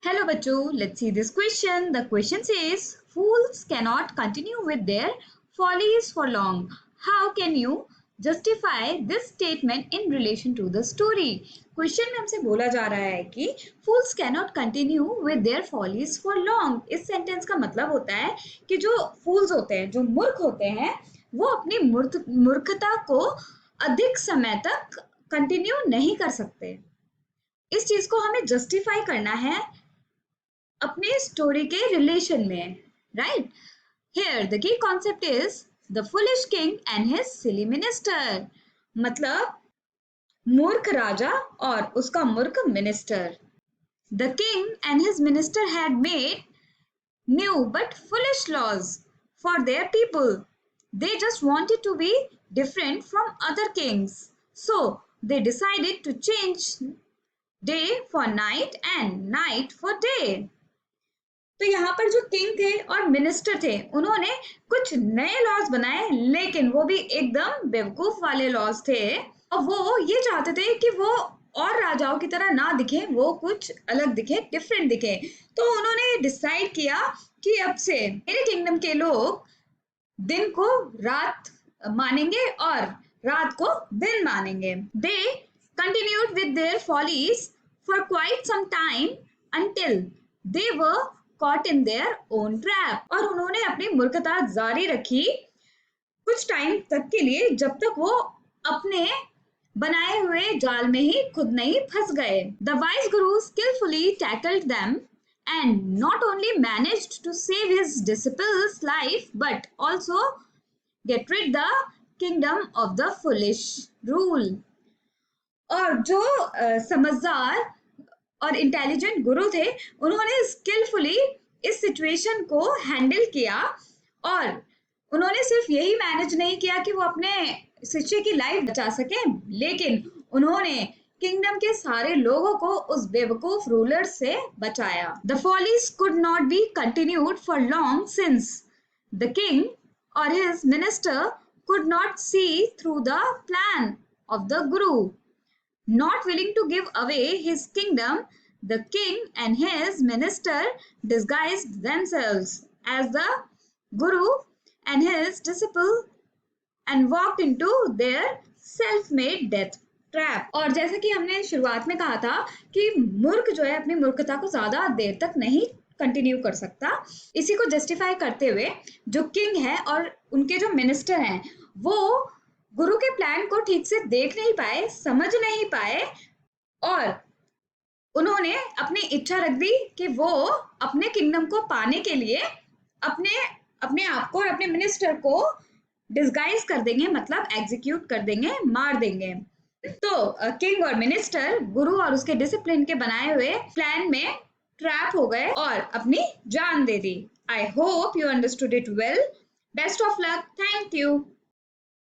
Hello bachcho, let's see this question. The question says, fools cannot continue with their follies for long. How can you justify this statement in relation to the story? Question में हमसे बोला जा रहा है कि fools cannot continue with their follies for long. इस sentence का मतलब होता है कि जो fools होते हैं, जो मूर्ख होते हैं, वो अपनी मूर्खता को अधिक समय तक कंटिन्यू नहीं कर सकते. इस चीज को हमें जस्टिफाई करना है अपने स्टोरी के रिलेशन में, right? Here the key concept is the foolish king and his silly minister. मतलब मूर्ख राजा और उसका मूर्ख minister. The king and his minister had made new but foolish laws for their people. They just wanted to be different from other kings. So they decided to change day for night and night for day. तो यहाँ पर जो king थे और minister थे, उन्होंने कुछ नए लॉज बनाए, लेकिन वो भी एकदम बेवकूफ वाले लॉज थे. और वो ये चाहते थे कि वो और राजाओं की तरह ना दिखे, वो कुछ अलग दिखे, डिफरेंट दिखे. तो उन्होंने डिसाइड किया कि अब से मेरे किंगडम के लोग दिन को रात मानेंगे और रात को दिन मानेंगे. दे continued with their follies for quite some time until they were caught in their own trap. और उन्होंने अपनी मूर्खता जारी रखी कुछ टाइम तक के लिए, जब तक वो अपने बनाए हुए जाल में ही खुद नहीं फंस गए. The wise guru skillfully tackled them and not only managed to save his disciple's life but also get rid the kingdom of the foolish rule. और जो समझदार और इंटेलिजेंट गुरु थे, उन्होंने स्किलफुली इस सिचुएशन को हैंडल किया और उन्होंने सिर्फ यही मैनेज नहीं किया कि वो अपने शिष्य की लाइफ बचा सके, लेकिन उन्होंने किंगडम के सारे लोगों को उस बेवकूफ रूलर से बचाया. The follies could not be continued for long since the king और his minister could not see through the plan of the guru. Not willing to give away his kingdom, the king and his minister disguised themselves as the guru and his disciple and walked into their self-made death trap. और जैसा कि हमने शुरुआत में कहा था कि मूर्ख जो है अपनी मूर्खता को ज्यादा देर तक नहीं कंटिन्यू कर सकता. इसी को जस्टिफाई करते हुए जो किंग है और उनके जो मिनिस्टर हैं, वो गुरु के प्लान को ठीक से देख नहीं पाए, समझ नहीं पाए और उन्होंने अपनी इच्छा रख दी कि वो अपने किंगडम को पाने के लिए अपने आप को और अपने मिनिस्टर को डिस्गाइज कर देंगे, मतलब एग्जीक्यूट कर देंगे, मार देंगे. तो किंग और मिनिस्टर गुरु और उसके डिसिप्लिन के बनाए हुए प्लान में ट्रैप हो गए और अपनी जान दे दी. I hope you understood it well. Best of luck. Thank you.